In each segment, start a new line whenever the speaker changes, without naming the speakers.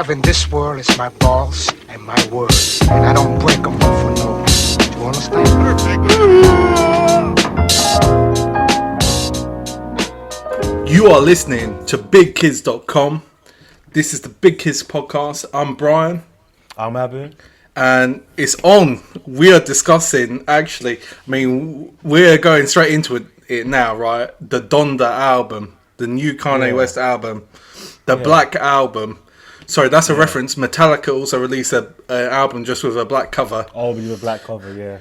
have in this world is my balls and my word. And I don't break them for no. Do you understand?
You are listening to KIZ.com. This is the Big KIZ Podcast. I'm Brian.
I'm Abu.
And it's on. We are discussing, actually, we're going straight into it now, right? The Donda album, the new Kane West album, the Black album. Sorry, that's a reference. Metallica also released an album just with a black cover.
Oh, with a black cover, yeah.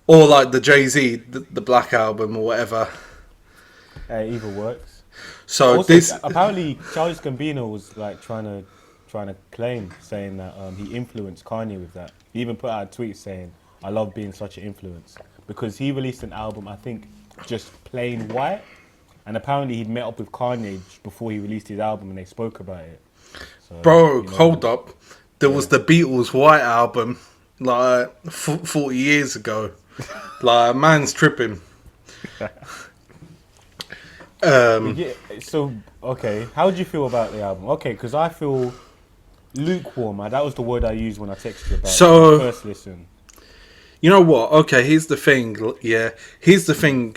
Or like the Jay-Z, the Black album or whatever.
Either works.
So
also,
this
apparently Charles Gambino was like trying to claim, saying that he influenced Kanye with that. He even put out a tweet saying, "I love being such an influence," because he released an album, I think, just plain white, and apparently he'd met up with Kanye before he released his album, and they spoke about it. So,
bro, hold up! There was the Beatles' White album, like 40 years ago. Like, man's tripping.
So, okay, how did you feel about the album? Okay, because I feel lukewarm. That was the word I used when I texted you about the first listen.
You know what? Okay, here's the thing. Yeah, here's the thing.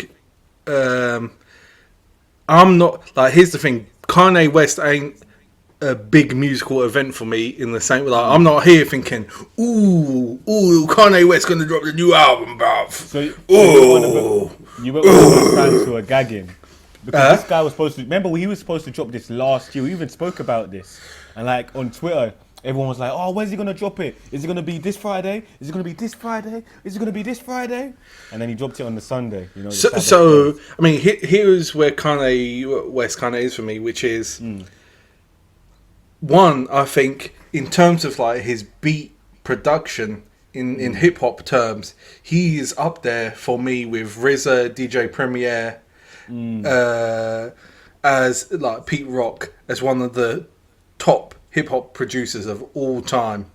I'm not like. Here's the thing. Kanye West ain't a big musical event for me in the same. Like, I'm not here thinking, ooh, Kanye West gonna drop the new album, bruv.
So you were one of the fans who are gagging. Because this guy was supposed to... Remember, he was supposed to drop this last year. We even spoke about this. And, like, on Twitter, everyone was like, oh, where's he going to drop it? Is it going to be this Friday? Is it going to be this Friday? Is it going to be this Friday? And then he dropped it on the Sunday. You know.
So I mean, here's where Kanye West kind of is for me, which is... One, I think, in terms of, like, his beat production... In hip-hop terms, he is up there for me with RZA, DJ Premier... as like Pete Rock as one of the top hip hop producers of all time.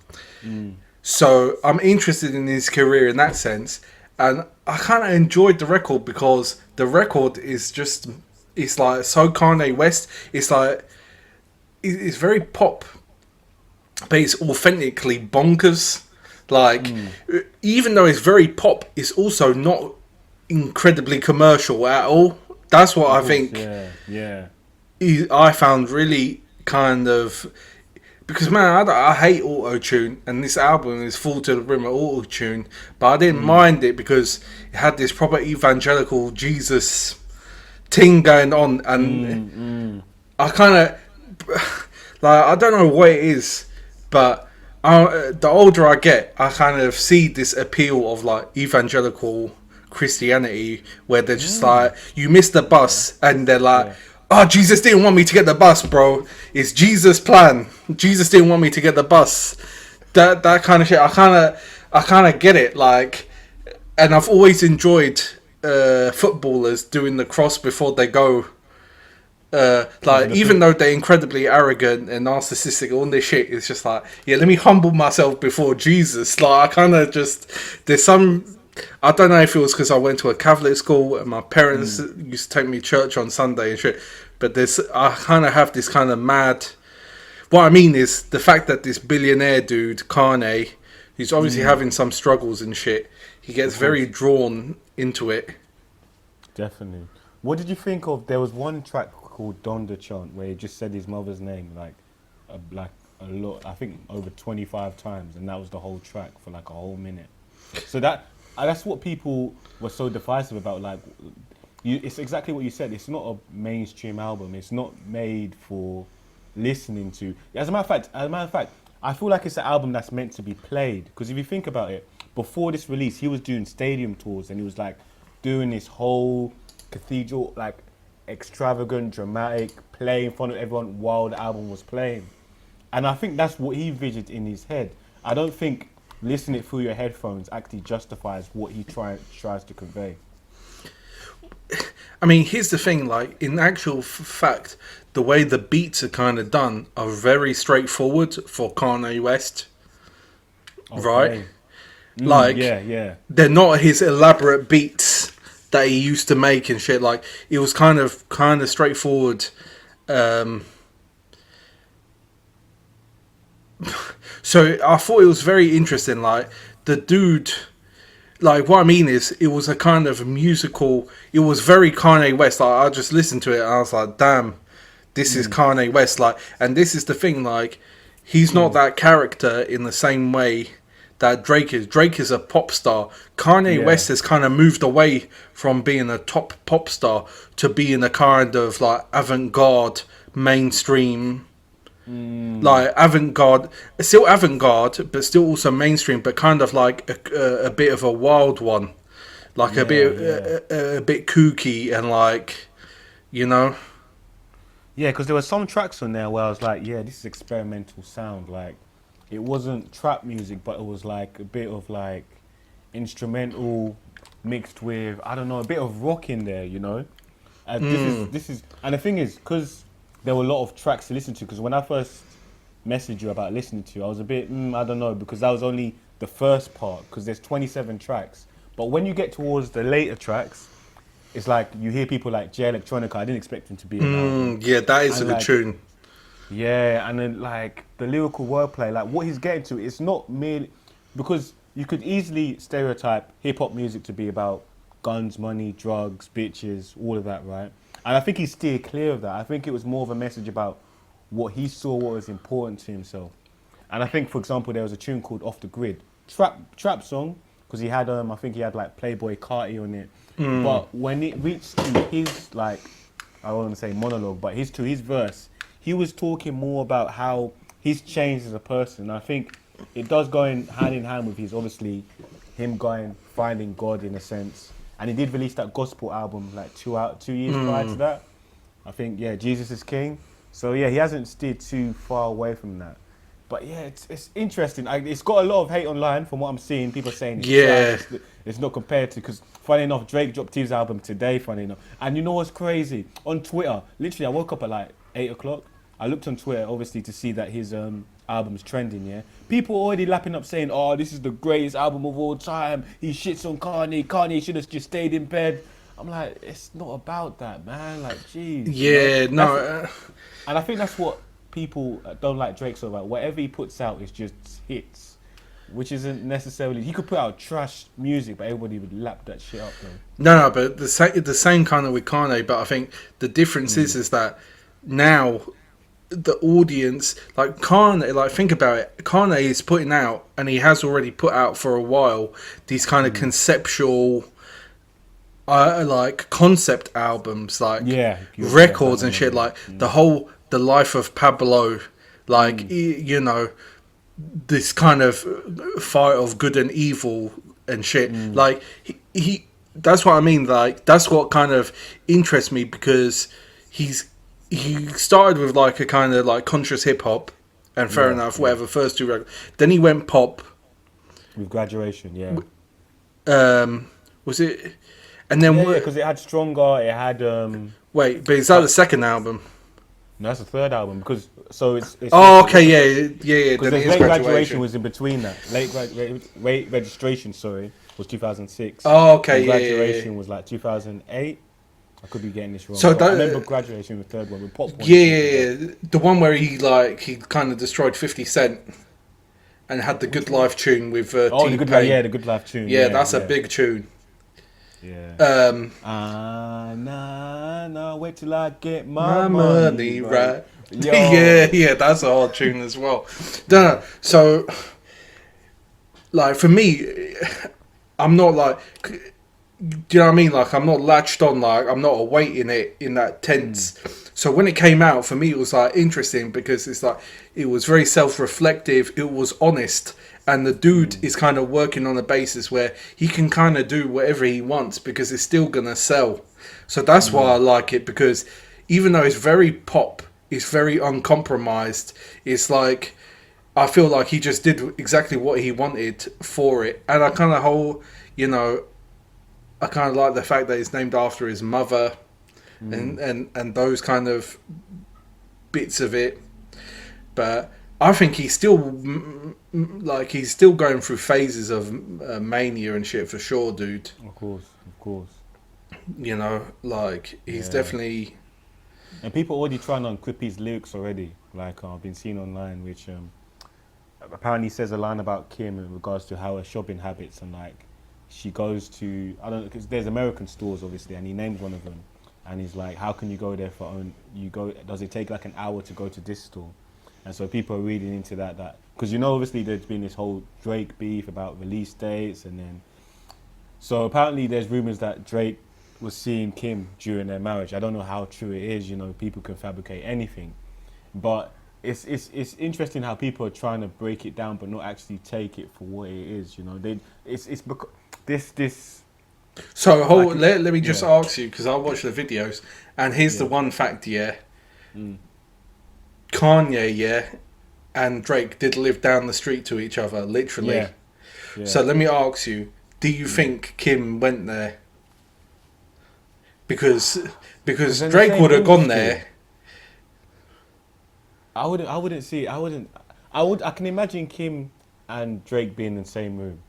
So I'm interested in his career in that sense, and I kind of enjoyed the record because the record is just, it's like so Kanye West. It's like it's very pop, but it's authentically bonkers. Like even though it's very pop, it's also not incredibly commercial at all. That's what I think. I found really kind of, because man, I hate auto-tune, and this album is full to the brim of auto-tune, but I didn't mind it because it had this proper evangelical Jesus thing going on, and I kind of like, I don't know what it is, but the older I get, I kind of see this appeal of like evangelical Christianity, where they're just like, you missed the bus, and they're like, oh, Jesus didn't want me to get the bus, bro. It's Jesus' plan. Jesus didn't want me to get the bus. That kind of shit. I kind of get it. Like, and I've always enjoyed footballers doing the cross before they go. Like, even though they're incredibly arrogant and narcissistic, all this shit is just like, yeah, let me humble myself before Jesus. Like, I kind of just, there's some. I don't know if it was because I went to a Catholic school and my parents used to take me to church on Sunday and shit, but I kind of have this kind of mad... What I mean is the fact that this billionaire dude, Kanye, who's obviously having some struggles and shit, he gets very drawn into it.
Definitely. What did you think of... There was one track called Donda Chant where he just said his mother's name like a lot, I think over 25 times, and that was the whole track for like a whole minute. So that's what people were so divisive about. Like, it's exactly what you said. It's not a mainstream album. It's not made for listening to. As a matter of fact, I feel like it's an album that's meant to be played. Because if you think about it, before this release, he was doing stadium tours, and he was like doing this whole cathedral, like extravagant, dramatic, play in front of everyone while the album was playing. And I think that's what he envisioned in his head. I don't think listening through your headphones actually justifies what he tries to convey.
I mean, here's the thing, like, in actual fact, the way the beats are kind of done are very straightforward for Kanye West, right? Like, they're not his elaborate beats that he used to make and shit. Like, it was kind of So I thought it was very interesting. Like the dude, like what I mean is, it was a kind of musical. It was very Kanye West. Like I just listened to it and I was like, damn, this is Kanye West. Like, and this is the thing. Like, he's not that character in the same way that Drake is. Drake is a pop star. Kanye West has kind of moved away from being a top pop star to being a kind of like avant-garde mainstream. Like avant-garde, still avant-garde, but still also mainstream, but kind of like a bit of a wild one, like a bit kooky and like, you know.
Yeah, because there were some tracks on there where I was like, yeah, this is experimental sound. Like, it wasn't trap music, but it was like a bit of like instrumental mixed with, I don't know, a bit of rock in there, you know. And this is, and the thing is, because there were a lot of tracks to listen to, because when I first messaged you about listening to, I was a bit, I don't know, because that was only the first part, because there's 27 tracks. But when you get towards the later tracks, it's like you hear people like J Electronica. I didn't expect him to be around.
Yeah, that is
And
a good
like,
tune.
Yeah, and then like the lyrical wordplay, like what he's getting to, it's not merely because you could easily stereotype hip hop music to be about guns, money, drugs, bitches, all of that, right? And I think he steered clear of that. I think it was more of a message about what he saw, what was important to himself. And I think, for example, there was a tune called "Off the Grid," trap song, because he had I think he had like Playboy Carti on it. But when it reached to his like, I don't want to say monologue, but his verse, he was talking more about how he's changed as a person. I think it does go hand in hand with his, obviously, him finding God in a sense. And he did release that gospel album like 2 years prior to that. I think, yeah, Jesus is King. So yeah, he hasn't steered too far away from that. But yeah, it's interesting. It's got a lot of hate online from what I'm seeing. People saying it's not compared to, because funny enough, Drake dropped his album today, funny enough. And you know what's crazy? On Twitter, literally I woke up at like 8 o'clock. I looked on Twitter, obviously, to see that his album's trending, yeah? People already lapping up saying, oh, this is the greatest album of all time. He shits on Kanye. Kanye should have just stayed in bed. I'm like, it's not about that, man. Like, jeez.
Yeah,
you know?
no.
And I think that's what people don't like Drake so about. Whatever he puts out is just hits, which isn't necessarily... He could put out trash music, but everybody would lap that shit up, though.
No, but the same kind of with Kanye, but I think the difference is that now the audience, like Kanye, like think about it, Kanye is putting out, and he has already put out for a while, these kind of conceptual like concept albums, like records and shit, like the life of Pablo, like you know, this kind of fight of good and evil and shit. Like he that's what I mean, like that's what kind of interests me, because he started with like a kind of like conscious hip hop, and fair enough, whatever, first two records. Then he went pop
with Graduation,
was it? And then
because it had Stronger, it had
wait, but is that the second album?
No, that's the third album, because it's
okay, yeah.
Because Late Graduation was in between that. Late Registration, was 2006.
Oh, okay,
and Graduation was like 2008. I could be getting this wrong.
So
I remember Graduation, the third one with Pop.
Yeah, the one where he kind of destroyed 50 Cent and had the Good Life tune with
the Good Life, the Good Life tune.
Yeah, that's a big tune.
Yeah. Nah, wait till I get my money right.
yeah, that's a hard tune as well. No, so like for me, I'm not like, do you know what I mean? Like I'm not latched on, like I'm not awaiting it in that tense. So when it came out, for me it was like interesting, because it's like it was very self-reflective, it was honest, and the dude is kind of working on a basis where he can kind of do whatever he wants because it's still gonna sell. So that's why I like it, because even though it's very pop, it's very uncompromised. It's like I feel like he just did exactly what he wanted for it, and I kind of I kind of like the fact that it's named after his mother, and those kind of bits of it. But I think he's still going through phases of mania and shit for sure, dude.
Of course.
You know, like he's definitely.
And people already trying to unclip his lyrics already. Like I've been seeing online, which apparently says a line about Kim in regards to how her shopping habits and like she goes to I don't know because there's American stores obviously and he names one of them and he's like how can you go there for own you go does it take like an hour to go to this store and so people are reading into that because you know obviously there's been this whole Drake beef about release dates and then so apparently there's rumors that Drake was seeing Kim during their marriage. I don't know how true it is, you know, people can fabricate anything. But it's interesting how people are trying to break it down but not actually take it for what it is, you know. It's because this
So
like,
let me just ask you because I watched the videos and here's the one fact, Kanye, and Drake did live down the street to each other, literally.
Yeah.
So let me ask you, do you think Kim went there? Because Drake would have gone there.
I wouldn't see it. I can imagine Kim and Drake being in the same room.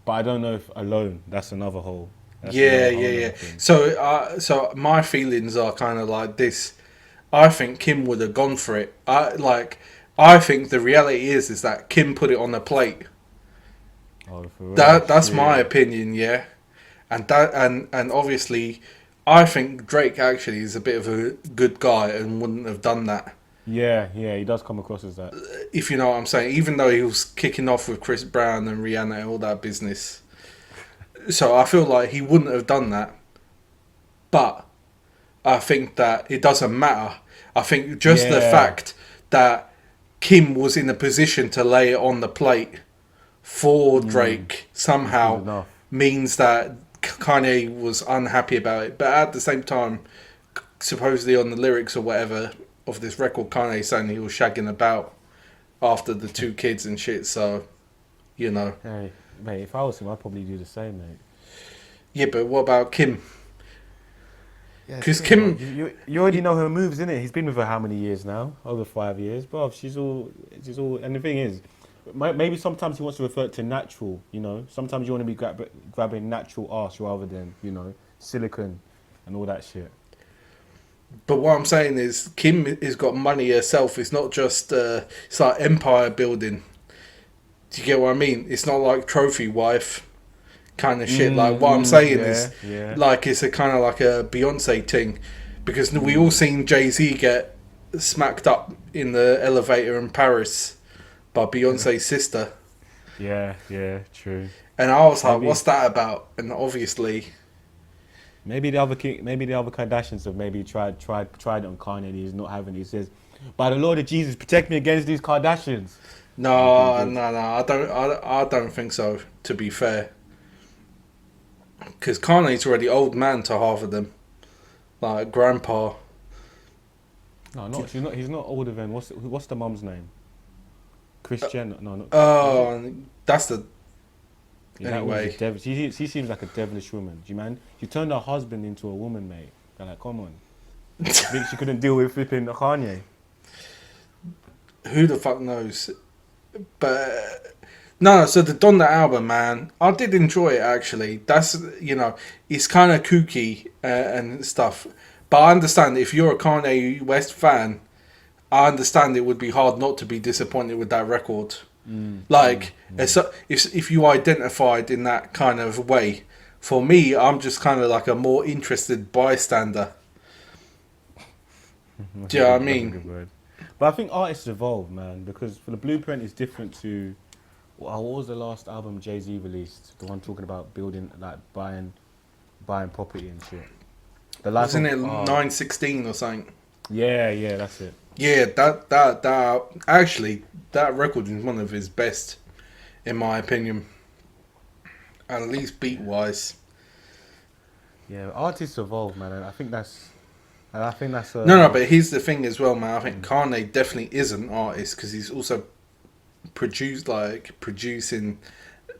But I don't know if alone. That's another whole.
Yeah. So my feelings are kind of like this. I think Kim would have gone for it. I think the reality is that Kim put it on the plate.
Oh, for real?
That's my opinion, yeah. And obviously, I think Drake actually is a bit of a good guy and wouldn't have done that.
Yeah, he does come across as that.
If you know what I'm saying, even though he was kicking off with Chris Brown and Rihanna and all that business. So I feel like he wouldn't have done that. But I think that it doesn't matter. I think just the fact that Kim was in a position to lay it on the plate for Drake somehow means that Kanye was unhappy about it. But at the same time, supposedly on the lyrics or whatever of this record, Kanye saying he was shagging about after the 2 kids and shit. So, you know.
Hey, mate, if I was him, I'd probably do the same, mate.
Yeah, but what about Kim? Because
Kim, you already know her moves, innit? He's been with her how many years now? Over 5 years, bro. She's all. And the thing is, maybe sometimes he wants to refer to natural. You know, sometimes you want to be grabbing natural arse rather than silicone and all that shit.
But what I'm saying is, Kim has got money herself. It's not just it's like empire building. Do you get what I mean? It's not like trophy wife kind of shit. Like what I'm saying is, like it's a kind of like a Beyonce thing, because we all seen Jay-Z get smacked up in the elevator in Paris by Beyonce's sister.
Yeah, true.
And I was like, what's that about? And obviously,
maybe the other Kardashians have maybe tried it on Kanye. He's not having it. He says, "By the Lord of Jesus, protect me against these Kardashians."
No, I don't think so. To be fair, because Kanye's already old man to half of them, like grandpa.
No, he's not older than what's the mum's name? Kris Jenner. No, not.
Oh, that's the.
Yeah,
anyway,
she seems like a devilish woman. Do you man? She turned her husband into a woman, mate. They're like, come on. I think she couldn't deal with flipping Kanye.
Who the fuck knows? But no. So the Donda album, man, I did enjoy it actually. That's it's kind of kooky and stuff. But I understand if you're a Kanye West fan, I understand it would be hard not to be disappointed with that record. If you identified in that kind of way, for me, I'm just kind of like a more interested bystander. Do you know what I mean?
But I think artists evolve, man, because for the Blueprint is different to what was the last album Jay-Z released? The one talking about building, like buying property and shit.
Wasn't it 916 or something?
Yeah, that's it.
Yeah, that actually, that record is one of his best, in my opinion. At least beat wise.
Yeah, artists evolve, man. And I think that's.
No, but here's the thing as well, man. I think Kanye definitely is an artist because he's also producing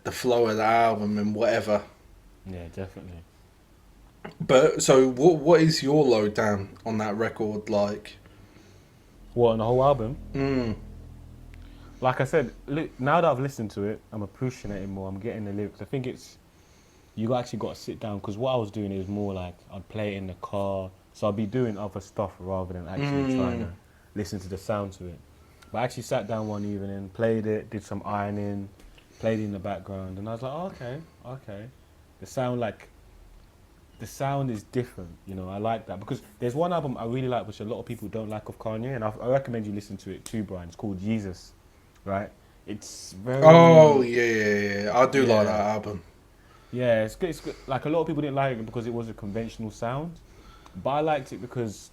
the flow of the album and whatever.
Yeah, definitely.
But so, what is your lowdown on that record like?
What, on the whole album? Like I said, look, now that I've listened to it, I'm appreciating it more. I'm getting the lyrics. I think you actually got to sit down, because what I was doing is more like I'd play it in the car, so I'd be doing other stuff rather than actually trying to listen to the sound to it. But I actually sat down one evening, played it, did some ironing, played it in the background, and I was like, oh, okay. The sound is different, you know. I like that because there's one album I really like, which a lot of people don't like of Kanye, and I recommend you listen to it too, Brian. It's called Jesus, right? It's very.
Oh yeah. I do like that album.
Yeah, it's good. It's good. Like a lot of people didn't like it because it was a conventional sound, but I liked it because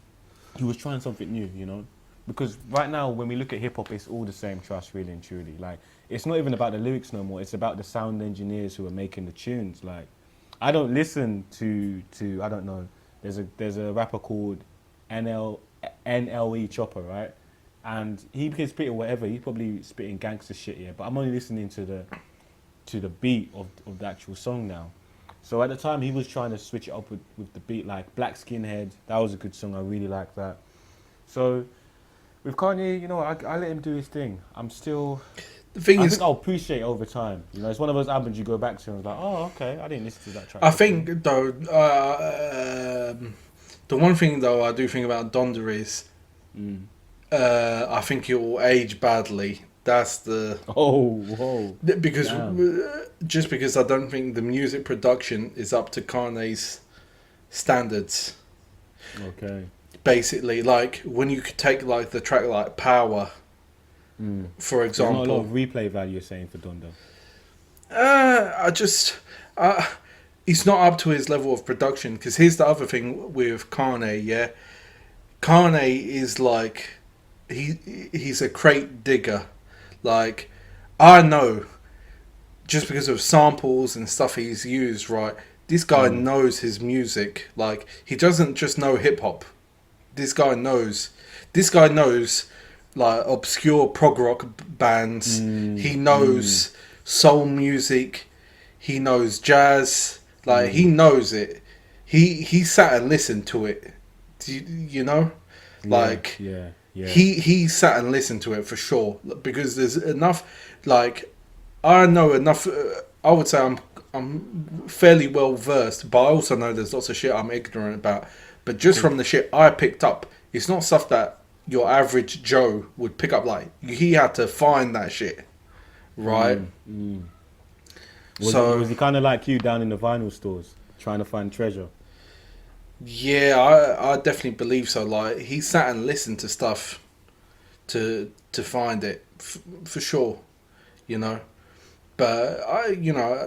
he was trying something new, you know. Because right now, when we look at hip hop, it's all the same trash, really and truly. Like, it's not even about the lyrics no more. It's about the sound engineers who are making the tunes. Like, I don't listen to I don't know. There's a rapper called NLE Chopper, right? And he can spit or whatever. He's probably spitting gangster shit, yeah. But I'm only listening to the beat of the actual song now. So at the time, he was trying to switch it up with the beat, like Black Skinhead. That was a good song. I really like that. So with Kanye, you know, I let him do his thing. I think I'll appreciate it over time. You know, it's one of those albums you go back to and it's like, oh, okay, I didn't listen to that track.
I think though, the one thing though I do think about Donda is, I think it will age badly. That's the because just because I don't think the music production is up to Kanye's standards.
Okay.
Basically, like when you could take like the track like Power, for example.
There's not a lot of replay value, you're saying, for Donda.
He's not up to his level of production. Because here's the other thing with Kanye, yeah. Kanye is like, he's a crate digger. Like, I know, just because of samples and stuff he's used, right? This guy knows his music. Like, he doesn't just know hip hop. This guy knows, like, obscure prog rock bands. He knows soul music. He knows jazz. Like, he knows it. He sat and listened to it. You know? Like,
yeah.
He sat and listened to it for sure. Because there's enough, like, I know enough. I would say I'm fairly well versed, but I also know there's lots of shit I'm ignorant about. But just from the shit I picked up, it's not stuff that your average Joe would pick up. Like, he had to find that shit, right?
Was he kind of like you down in the vinyl stores trying to find treasure?
Yeah, I definitely believe so. Like, he sat and listened to stuff to find it for sure, you know. But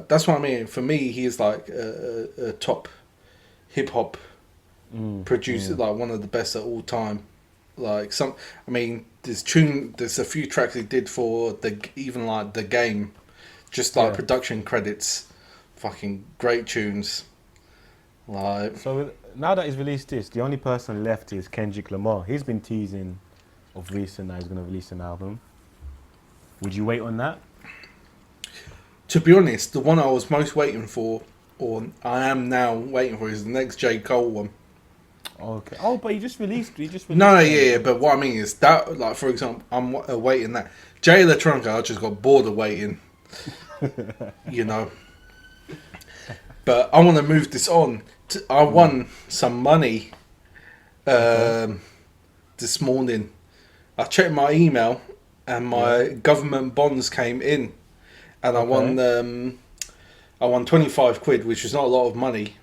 that's what I mean. For me, he's like a top hip hop producer, like one of the best at all time. Like there's a few tracks he did for the game, just like production credits, fucking great tunes. Like,
so now that he's released this, the only person left is Kendrick Lamar. He's been teasing of recent that he's going to release an album. Would you wait on that?
To be honest, the one I was most waiting for, or I am now waiting for, is the next J. Cole one.
Okay. Oh, but he just released.
No, yeah. But what I mean is that, like, for example, I'm awaiting that. Jay Electronica, I just got bored of waiting. You know. But I want to move this on. I won some money this morning. I checked my email and my government bonds came in, and I won 25 quid, which is not a lot of money.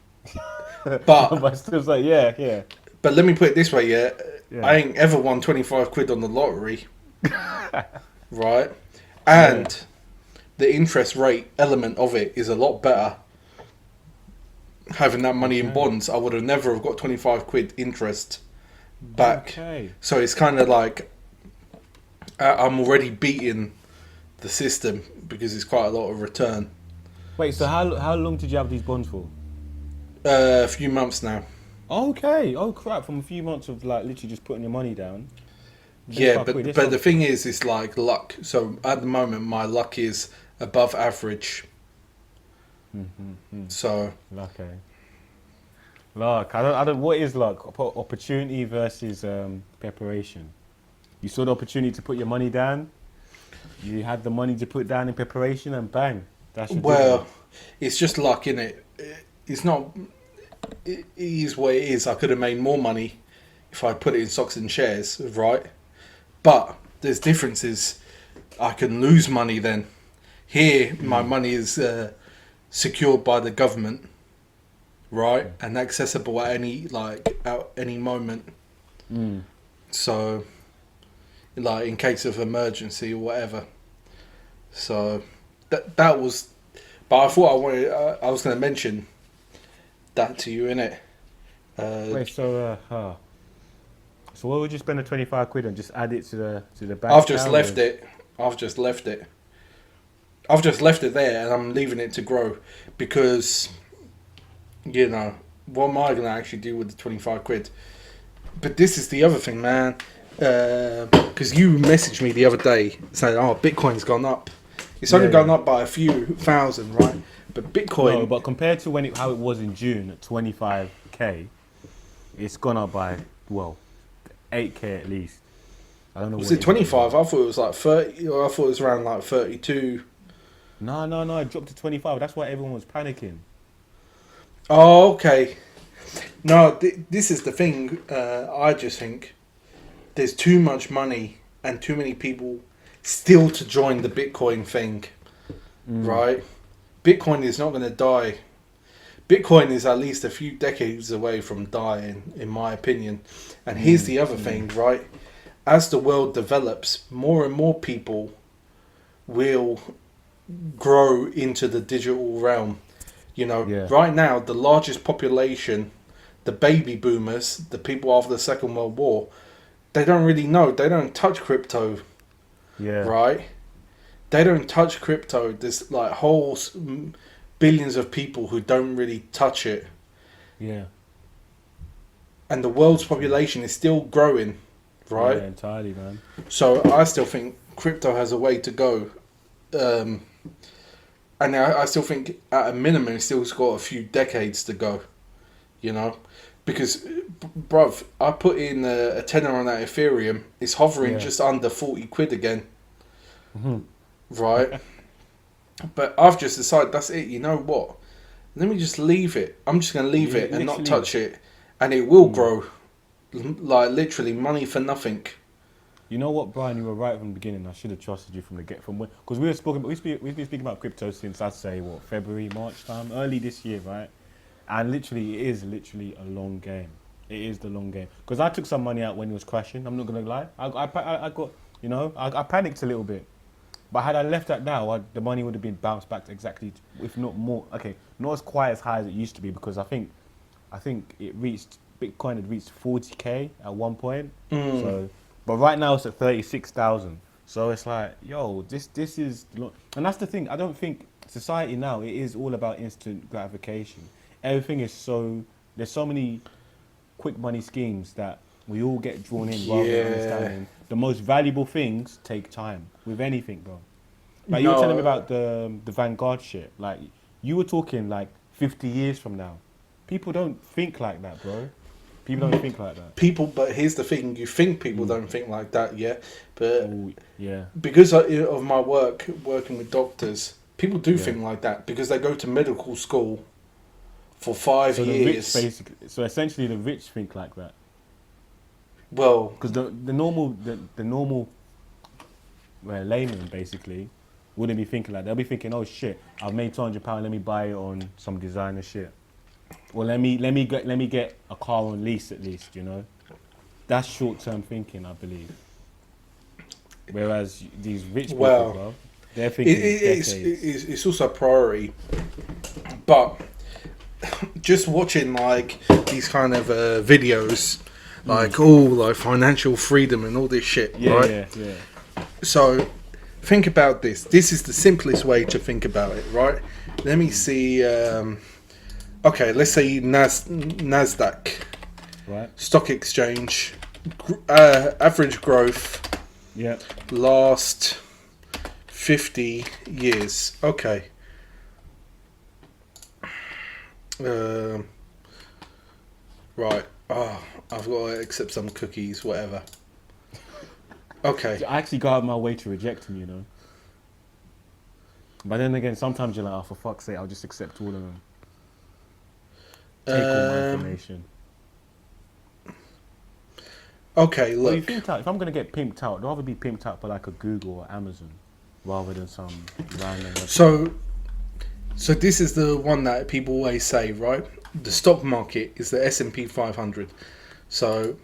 But
still like, yeah.
But let me put it this way, I ain't ever won 25 quid on the lottery, right? And the interest rate element of it is a lot better. Having that money in bonds, I would have never have got 25 quid interest back. So it's kind of like I'm already beating the system because it's quite a lot of return.
Wait, so how long did you have these bonds for?
A few months now.
Okay. Oh crap! From a few months of like literally just putting your money down.
Yeah, but the thing is, it's like luck. So at the moment, my luck is above average. So
luck. I don't. What is luck? Opportunity versus preparation. You saw the opportunity to put your money down. You had the money to put down in preparation, and bang. That's your
it's just luck, innit? It's not. It is what it is. I could have made more money if I put it in stocks and shares, right? But there's differences. I can lose money then. Here, my money is secured by the government, right, and accessible at any moment. So, like in case of emergency or whatever. So that was. But I thought I was going to mention that to you, innit?
Wait, so what would you spend the 25 quid on? Just add it to the bank?
I've just left it. I've just left it there, and I'm leaving it to grow because, you know, what am I going to actually do with the 25 quid? But this is the other thing, man. Because you messaged me the other day saying, "Oh, Bitcoin's gone up." It's only gone up by a few thousand, right? But Bitcoin...
No, but compared to how it was in June at 25k, it's gone up by, 8k at least. I don't know.
Was it 25? I thought it was like 30, or I thought it was around like 32.
No, it dropped to 25. That's why everyone was panicking.
Oh, okay. No, this is the thing. I just think there's too much money and too many people still to join the Bitcoin thing, right? Bitcoin is not going to die. Bitcoin is at least a few decades away from dying, in my opinion. And here's the other thing, right? As the world develops, more and more people will grow into the digital realm. You know, right now, the largest population, the baby boomers, the people after the Second World War, they don't really know. They don't touch crypto. Yeah. Right? They don't touch crypto. There's like whole billions of people who don't really touch it.
Yeah.
And the world's population is still growing, right?
Yeah, entirely, man.
So I still think crypto has a way to go. And I still think at a minimum it's still got a few decades to go, you know? Because, bruv, I put in a tenner on that Ethereum. It's hovering just under 40 quid again. Right? But I've just decided that's it. You know what? Let me just leave it. I'm just going to leave it and not touch it. And it will grow. Like, literally, money for nothing.
You know what, Brian? You were right from the beginning. I should have trusted you from the get. Because we've been speaking about crypto since, I'd say, February, March time? Early this year, right? And literally, it is literally a long game. It is the long game. Because I took some money out when it was crashing. I'm not going to lie. I got, you know, I panicked a little bit. But had I left that now, the money would have been bounced back to exactly, if not more. Okay, not as quite as high as it used to be, because I think Bitcoin had reached 40k at one point. So, but right now it's at 36,000. So it's like, yo, this is, and that's the thing. I don't think society now, it is all about instant gratification. Everything is there's so many quick money schemes that we all get drawn in rather than understanding. The most valuable things take time with anything, bro. Like you were telling me about the Vanguard shit. Like you were talking like 50 years from now. People don't think like that, bro. People don't think like that.
But here's the thing: you think people don't think like that, but
yeah,
because of my working with doctors, people do think like that because they go to medical school for 5 years.
So essentially, the rich think like that.
Well,
because the normal layman basically wouldn't be thinking like that. They'll be thinking, oh shit, I've made £200. Let me buy it on some designer shit. Or let me get a car on lease at least. You know, that's short-term thinking, I believe. Whereas these rich people, bro, they're thinking
it's also a priority, but just watching like these kind of videos, like like financial freedom and all this shit, right? Yeah. So think about this. This is the simplest way to think about it, right? Let me see. Okay, let's say Nasdaq,
right?
Stock exchange, average growth.
Yeah.
Last 50 years. Okay. Right. Oh, I've got to accept some cookies, whatever. Okay.
I actually go out of my way to reject them, you know. But then again, sometimes you're like, oh, for fuck's sake, I'll just accept all of them. Take all my information.
Okay,
Well, you
look.
think if I'm gonna get pimped out, I'd rather be pimped out by like a Google or Amazon rather than some random website.
So this is the one that people always say, right? The stock market is the S&P 500. So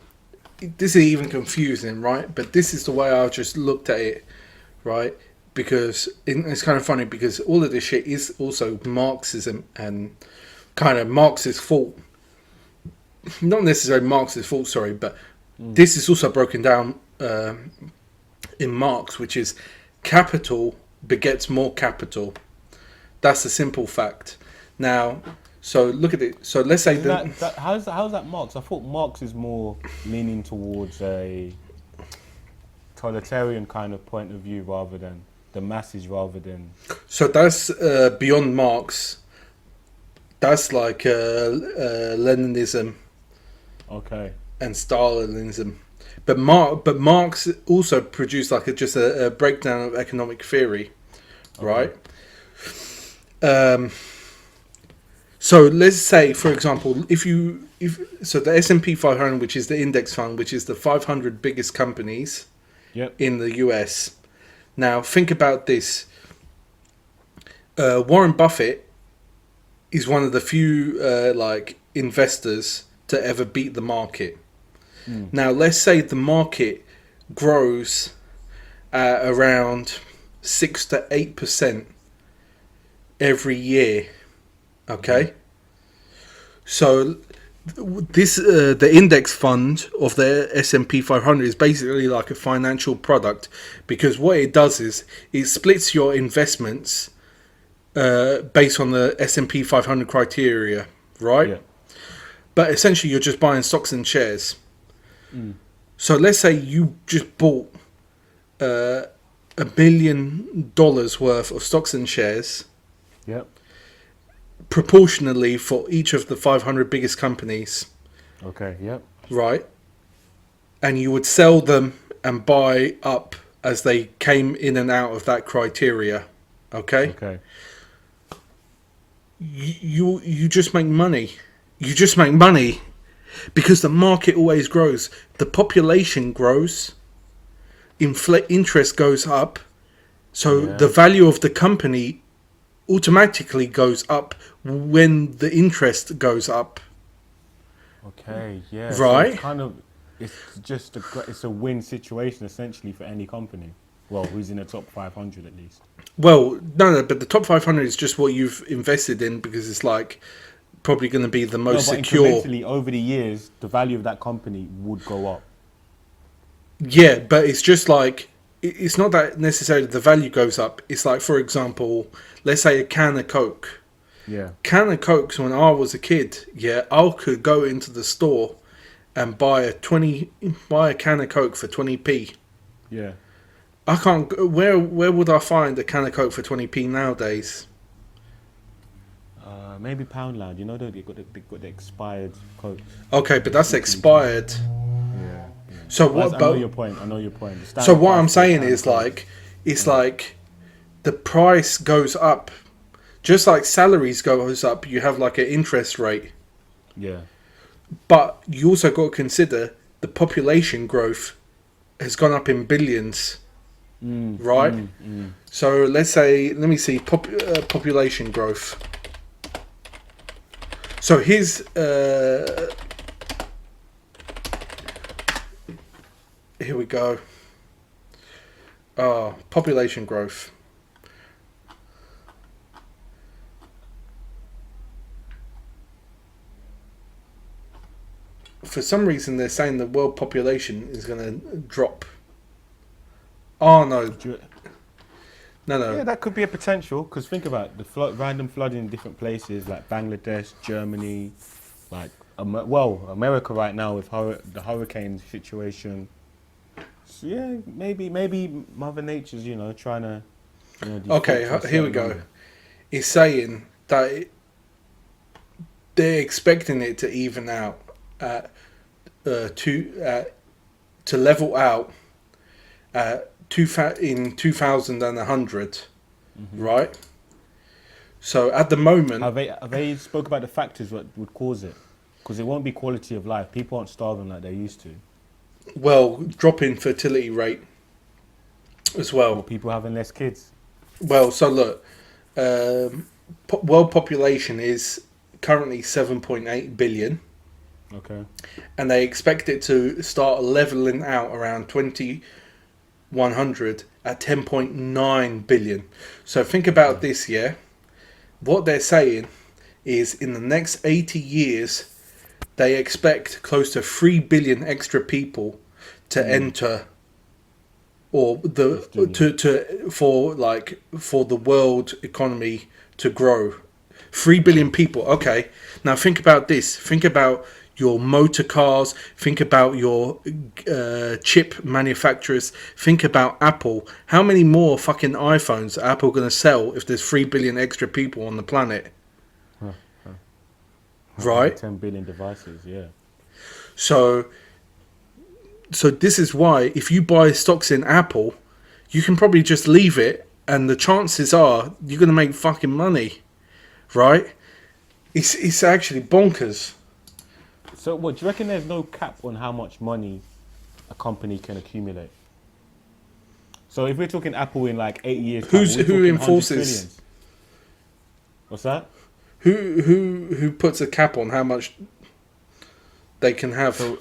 this is even confusing, right? But this is the way I've just looked at it, right? Because it's kind of funny because all of this shit is also Marxism and kind of Marx's fault. Not necessarily Marx's fault, sorry, but this is also broken down in Marx, which is capital begets more capital. That's a simple fact. Now, so look at it. So let's say
How's that Marx? I thought Marx is more leaning towards a totalitarian kind of point of view rather than the masses, rather than.
So that's beyond Marx. That's like Leninism
Okay.
and Stalinism. But Marx also produced like just a breakdown of economic theory, right? So let's say, for example, if the S&P 500, which is the index fund, which is the 500 biggest companies
Yep.
in the US. Now think about this. Warren Buffett is one of the few like investors to ever beat the market. Now let's say the market grows at around 6 to 8% every year. Okay, so this the index fund of the S&P 500 is basically like a financial product, because what it does is it splits your investments based on the S&P 500 criteria, right?
Yeah.
But essentially you're just buying stocks and shares. So let's say you just bought $1 billion worth of stocks and shares
Yep.
proportionally for each of the 500 biggest companies,
Okay. Yep.
right? And you would sell them and buy up as they came in and out of that criteria, okay?
Okay.
You just make money. You just make money because the market always grows. The population grows. Interest goes up. So
Yeah.
the value of the company automatically goes up when the interest goes up.
Okay. Yeah.
Right.
So it's it's a win situation essentially for any company. Well, who's in the top 500 at least.
Well, no, but the top 500 is just what you've invested in, because it's like probably going to be the most
But
secure.
incrementally over the years, the value of that company would go up.
Yeah, but it's just like, it's not that necessarily the value goes up. It's like, for example, let's say a can of Coke.
Yeah.
Can of Cokes when I was a kid, yeah, I could go into the store and buy a can of Coke for 20p.
Yeah.
I can't. Where would I find a can of Coke for 20p nowadays?
Maybe Poundland. You know they got the expired Coke.
Okay, but that's expired.
Yeah.
So
Well,
what?
I know
But
your point. I know your point. The
so
standard
what
price
I'm
for
saying
standard
is
Coke.
like, it's like the price goes up, just like salaries goes up. You have like an interest rate,
Yeah.
but you also got to consider the population growth has gone up in billions, right? So let's say, let me see, population growth. So here's here we go. Population growth. For some reason, they're saying the world population is going to drop. Oh no, no.
Yeah, that could be a potential. Because think about it, the random flooding in different places like Bangladesh, Germany, like America right now with the hurricane situation. So yeah, maybe Mother Nature's trying to.
Okay,
default to a
here we
certain
go.
number.
It's saying that they're expecting it to even out at to level out at in 2100, right? So at the moment,
Have they spoke about the factors what would cause it? Because it won't be quality of life. People aren't starving like they used to.
Well, drop in fertility rate as
Or
well.
people having less kids.
Well, so look, world population is currently 7.8 billion,
Okay.
and they expect it to start leveling out around 2100 at 10.9 billion. So think about this, yeah? What they're saying is in the next 80 years, they expect close to 3 billion extra people to enter, or for the world economy to grow. 3 billion people. Okay, now think about this. Think about your motor cars. Think about your chip manufacturers. Think about Apple. How many more fucking iPhones are Apple going to sell if there's 3 billion extra people on the planet? Right?
10 billion devices, yeah.
So this is why if you buy stocks in Apple, you can probably just leave it, and the chances are you're going to make fucking money, right? It's actually bonkers.
So what, do you reckon there's no cap on how much money a company can accumulate? So if we're talking Apple in like 8 years,
Who
time, we're talking 100
enforces?
trillions. What's that?
Who puts a cap on how much they can have?
So,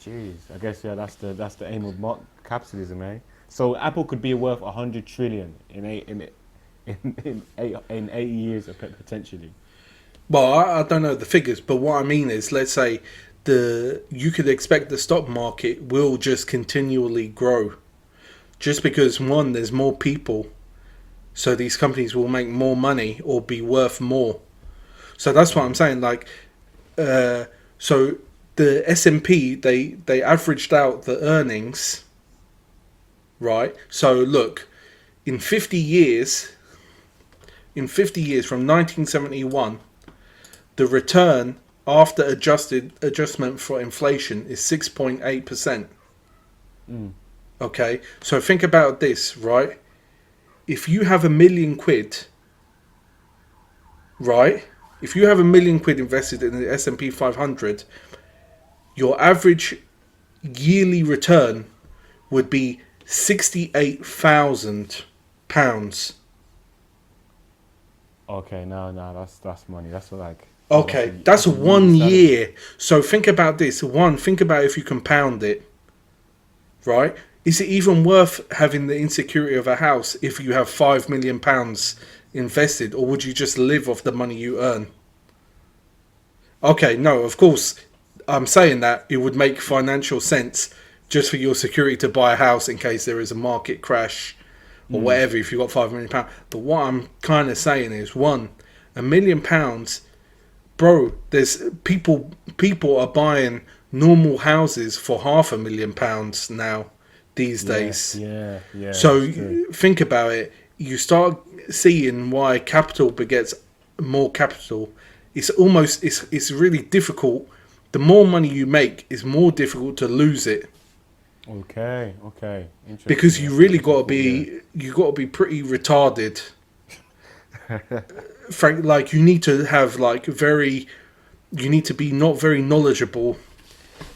jeez, I guess that's the aim of capitalism, eh? So Apple could be worth 100 trillion in 8 years potentially.
Well, I don't know the figures, but what I mean is, let's say you could expect the stock market will just continually grow, just because one, there's more people, so these companies will make more money or be worth more. So that's what I'm saying. Like, so the S&P they averaged out the earnings, right? So look, in 50 years from 1971. The return after adjustment for inflation is 6.8%. Okay, so think about this, right? If you have £1 million, right? If you have £1 million invested in the S&P 500, your average yearly return would be £68,000.
Okay, no, that's money. That's like.
Okay, that's 1 year. So think about this. Think about if you compound it, right? Is it even worth having the insecurity of a house if you have £5 million invested, or would you just live off the money you earn? Okay, no, of course, I'm saying that it would make financial sense just for your security to buy a house in case there is a market crash or whatever if you've got £5 million. But what I'm kind of saying is, £1 million, bro, there's people are buying normal houses for £500,000 now these days.
Yeah.
So think about it. You start seeing why capital begets more capital. It's really difficult. The more money you make, it's more difficult to lose it.
Okay. Interesting.
Because you really got to be pretty retarded. Frank, like you need to be not very knowledgeable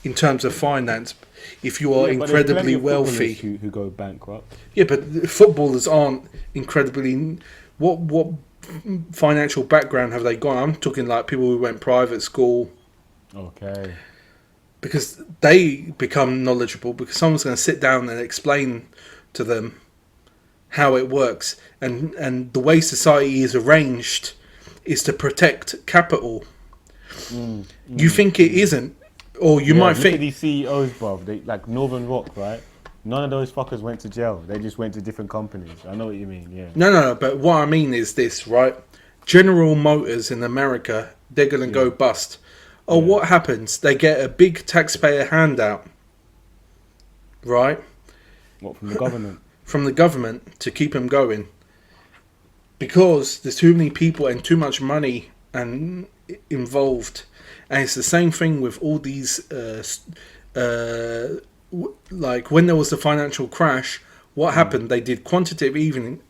in terms of finance if you are incredibly wealthy.
Who go bankrupt.
Yeah, but footballers aren't incredibly. What financial background have they got? I'm talking like people who went private school.
Okay.
Because they become knowledgeable because someone's going to sit down and explain to them how it works, and the way society is arranged is to protect capital. You think it isn't, or you might
look
think
at these CEOs, bruv. They like Northern Rock, right? None of those fuckers went to jail. They just went to different companies. I know what you mean. Yeah.
No. But what I mean is this, right? General Motors in America, they're going to go bust. Oh, what happens? They get a big taxpayer handout, right?
What, from the government?
From the government to keep them going, because there's too many people and too much money and involved. And it's the same thing with all these like when there was the financial crash, what happened? They did quantitative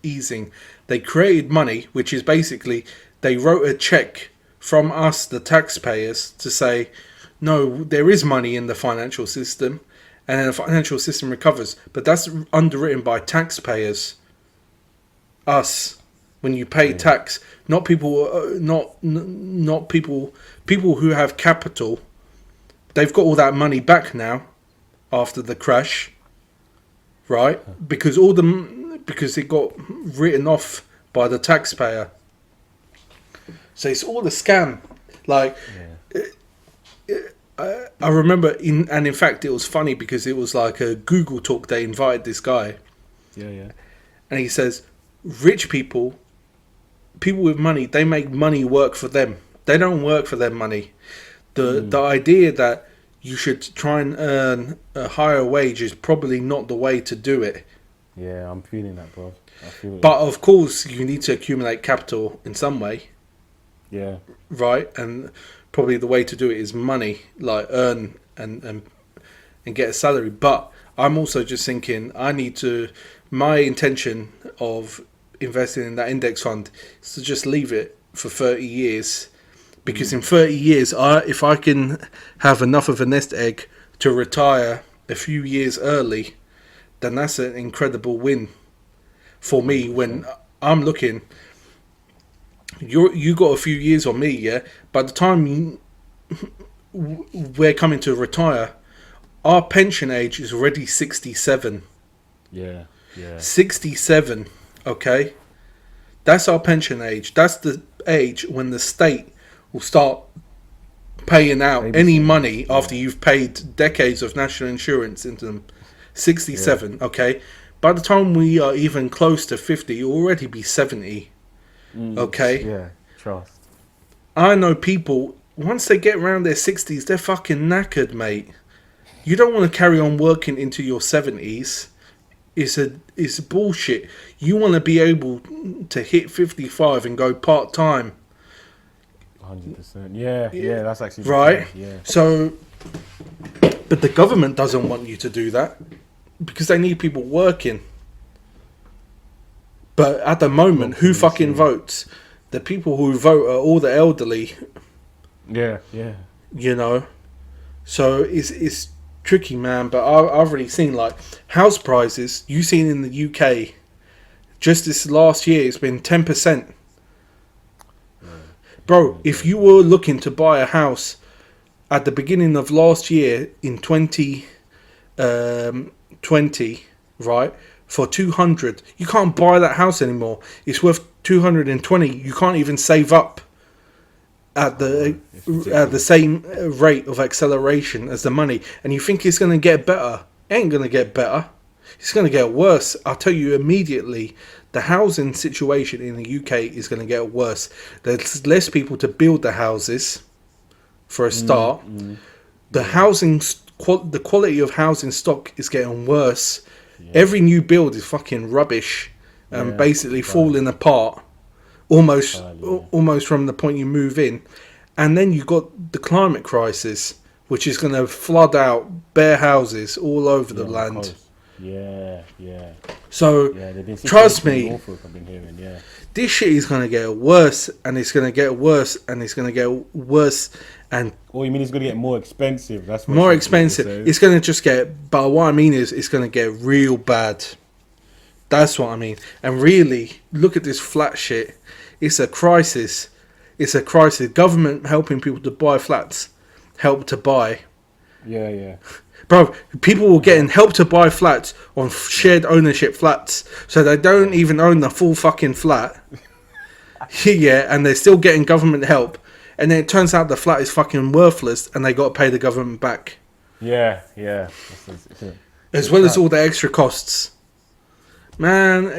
easing. They created money, which is basically they wrote a check from us, the taxpayers, to say, no, there is money in the financial system, and then the financial system recovers. But that's underwritten by taxpayers, us. When you pay tax, not people, not people who have capital. They've got all that money back now after the crash, right? Because it got written off by the taxpayer. So it's all a scam. Like, I remember, in fact, it was funny because it was like a Google talk. They invited this guy.
Yeah.
And he says, rich people with money, they make money work for them. They don't work for their money. The idea that you should try and earn a higher wage is probably not the way to do it.
Yeah, I'm feeling that, bro. I feel it.
But of course, you need to accumulate capital in some way.
Yeah.
Right? And probably the way to do it is money, like earn and get a salary. But I'm also just thinking, my intention of investing in that index fund is to just leave it for 30 years. Because in 30 years, if I can have enough of a nest egg to retire a few years early, then that's an incredible win for me. When I'm looking, you got a few years on me, yeah? By the time we're coming to retire, our pension age is already 67.
Yeah.
67, okay? That's our pension age. That's the age when the state will start paying out any money after you've paid decades of national insurance into them. 67, okay? By the time we are even close to 50, you'll already be 70, okay?
Yeah, trust.
I know people, once they get around their 60s, they're fucking knackered, mate. You don't want to carry on working into your 70s. It's bullshit. You want to be able to hit 55 and go part-time.
100%. Yeah, that's actually
right.
Yeah.
So, but the government doesn't want you to do that because they need people working. But at the moment, who fucking votes? The people who vote are all the elderly.
Yeah.
You know, so it's tricky, man. But I've already seen like house prices. You've seen in the UK, just this last year, it's been 10%. Bro, if you were looking to buy a house at the beginning of last year in 2020, right, for 200, you can't buy that house anymore. It's worth 220. You can't even save up at the same rate of acceleration as the money. And you think it's going to get better. It ain't going to get better. It's going to get worse. I'll tell you immediately. The housing situation in the UK is going to get worse. There's less people to build the houses, for a start. The the quality of housing stock is getting worse. Yeah. Every new build is fucking rubbish and basically falling apart, almost from the point you move in. And then you got the climate crisis, which is going to flood out bare houses all over the land.
Yeah.
So, trust me, this shit is going to get worse, and it's going to get worse, and it's going to get worse. And
you mean it's going to get more expensive? That's what
more expensive. It's going to just get, but what I mean is it's going to get real bad. That's what I mean. And really, look at this flat shit. It's a crisis. It's a crisis. Government helping people to buy flats. Help to buy.
Yeah.
Bro, people were getting help to buy flats on shared ownership flats. So they don't even own the full fucking flat. And they're still getting government help. And then it turns out the flat is fucking worthless and they got to pay the government back.
Yeah.
As well as all the extra costs. Man,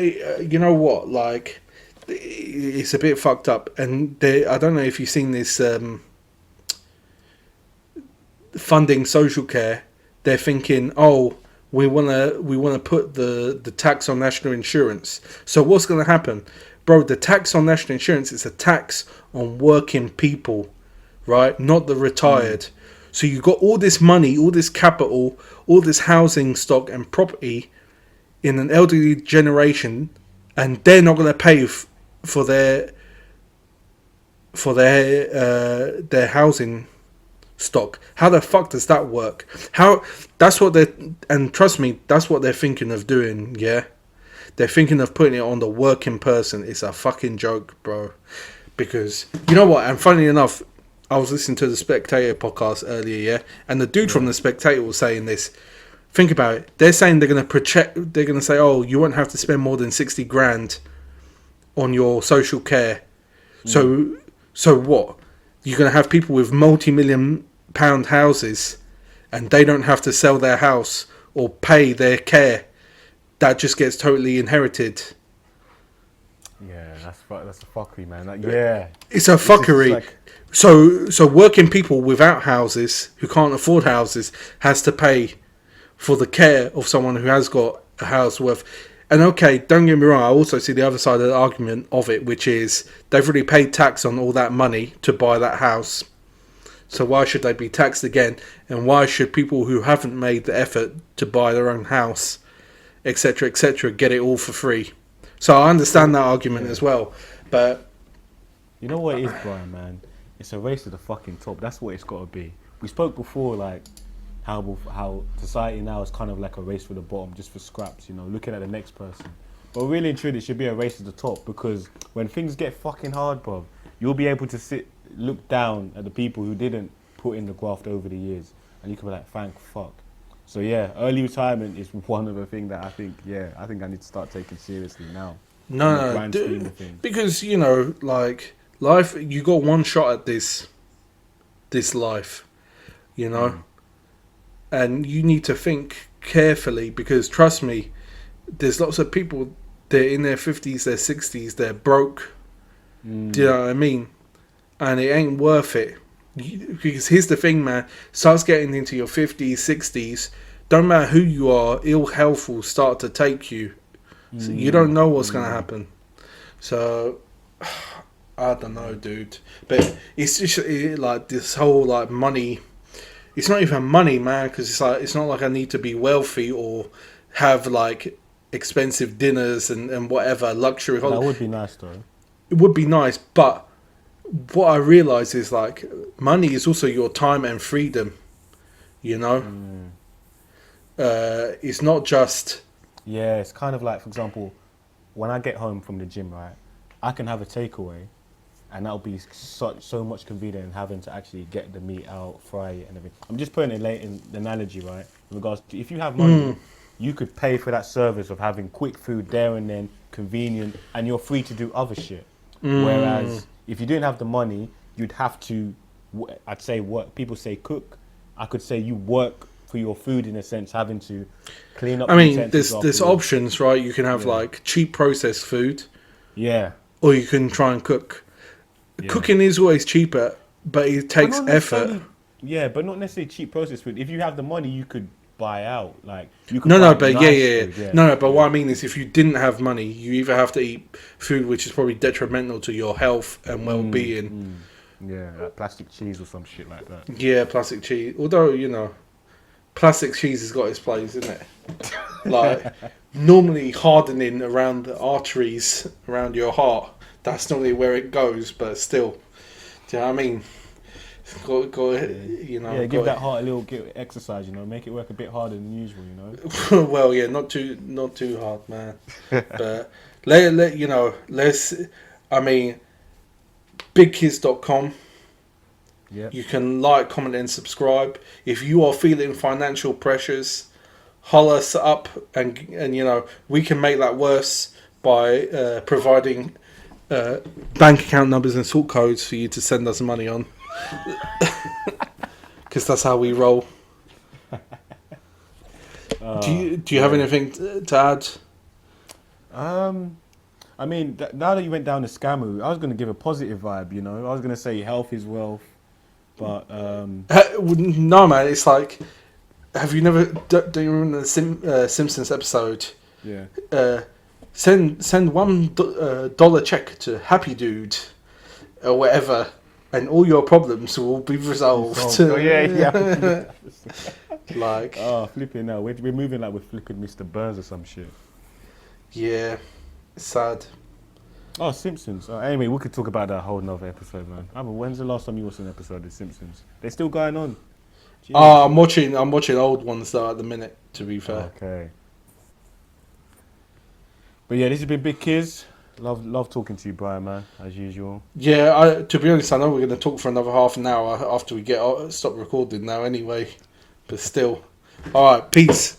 you know what? Like, it's a bit fucked up. And I don't know if you've seen this funding social care. They're thinking, we want to put the tax on national insurance. So what's going to happen? Bro, the tax on national insurance is a tax on working people, right? Not the retired. So you got all this money, all this capital, all this housing stock and property in an elderly generation, and they're not going to pay for their housing stock. How the fuck does that work? That's what they're, and trust me, that's what they're thinking of doing, yeah? They're thinking of putting it on the working person. It's a fucking joke, bro. Because, you know what, and funny enough, I was listening to the Spectator podcast earlier, yeah? And the dude from the Spectator was saying this. Think about it. They're saying they're going to say, oh, you won't have to spend more than 60 grand on your social care. So what? You're going to have people with multi-million pound houses and they don't have to sell their house or pay their care. That just gets totally inherited.
Yeah, that's a fuckery, man. Like, yeah.
It's a fuckery. Like... So working people without houses, who can't afford houses, has to pay for the care of someone who has got a house worth... And okay, don't get me wrong, I also see the other side of the argument of it, which is they've already paid tax on all that money to buy that house. So why should they be taxed again? And why should people who haven't made the effort to buy their own house, etc., get it all for free? So I understand that argument as well. But
you know what it is, Brian, man? It's a race to the fucking top. That's what it's got to be. We spoke before, like, how society now is kind of like a race for the bottom, just for scraps, you know, looking at the next person. But really and truly, it should be a race to the top, because when things get fucking hard, bro, you'll be able to look down at the people who didn't put in the graft over the years, and you can be like, thank fuck. So yeah, early retirement is one of the things that I think I need to start taking seriously now.
No, because, you know, like, life, you got one shot at this life, you know. And you need to think carefully, because trust me, there's lots of people, they're in their 50s, their 60s, they're broke. Do you know what I mean? And it ain't worth it. Because here's the thing, man, starts getting into your 50s, 60s, don't matter who you are, ill health will start to take you. So you don't know what's going to happen. So, I don't know, dude. But it's just like this whole like money... It's not even money, man, because it's not like I need to be wealthy or have like expensive dinners and whatever luxury.
That would be nice, though.
It would be nice, but what I realise is like money is also your time and freedom. You know, it's not just.
Yeah, it's kind of like, for example, when I get home from the gym, right, I can have a takeaway. And that'll be so much convenient than having to actually get the meat out, fry it, and everything. I'm just putting it in the analogy, right? In regards to, if you have money, you could pay for that service of having quick food there and then, convenient, and you're free to do other shit. Whereas if you didn't have the money, you'd have to, I'd say work. People say cook. I could say you work for your food in a sense, having to clean up.
I mean, there's options, right? You can have like cheap processed food.
Yeah.
Or you can try and cook. Yeah. Cooking is always cheaper, but it takes effort.
Yeah, but not necessarily cheap processed food. If you have the money, you could buy out. Like you could.
But
food,
but what I mean is, if you didn't have money, you either have to eat food which is probably detrimental to your health and well-being.
Yeah, like plastic cheese or some shit like that.
Yeah, plastic cheese. Although, you know, plastic cheese has got its place, isn't it? Like normally hardening around the arteries around your heart. That's normally where it goes, but still, do you know what I mean? Go you know.
Yeah, give that heart a little exercise, you know, make it work a bit harder than usual, you know.
Well, yeah, not too hard, man. But let you know, I mean, bigkiz.com.
Yeah.
You can like, comment, and subscribe. If you are feeling financial pressures, holler us up, and you know we can make that worse by providing. Bank account numbers and sort codes for you to send us money on, because that's how we roll. Do you have anything to add?
I mean, now that you went down the scam route, I was going to give a positive vibe. You know, I was going to say health is wealth, but
no, man. It's like, have you never? Do you remember the Simpsons episode?
Yeah.
Send $1 check to Happy Dude or whatever, and all your problems will be resolved.
Oh yeah.
Like,
flipping now. We're moving like we're flipping Mr. Burns or some shit.
Yeah, it's sad.
Oh, Simpsons. Anyway, we could talk about that whole nother episode, man. But when's the last time you watched an episode of The Simpsons? They're still going on. Jeez.
I'm watching old ones though at the minute. To be fair.
Okay. But yeah, this has been Big Kiz. Love talking to you, Brian, man, as usual.
Yeah, to be honest, I know we're going to talk for another half an hour after we stop recording now anyway. But still. Alright, peace.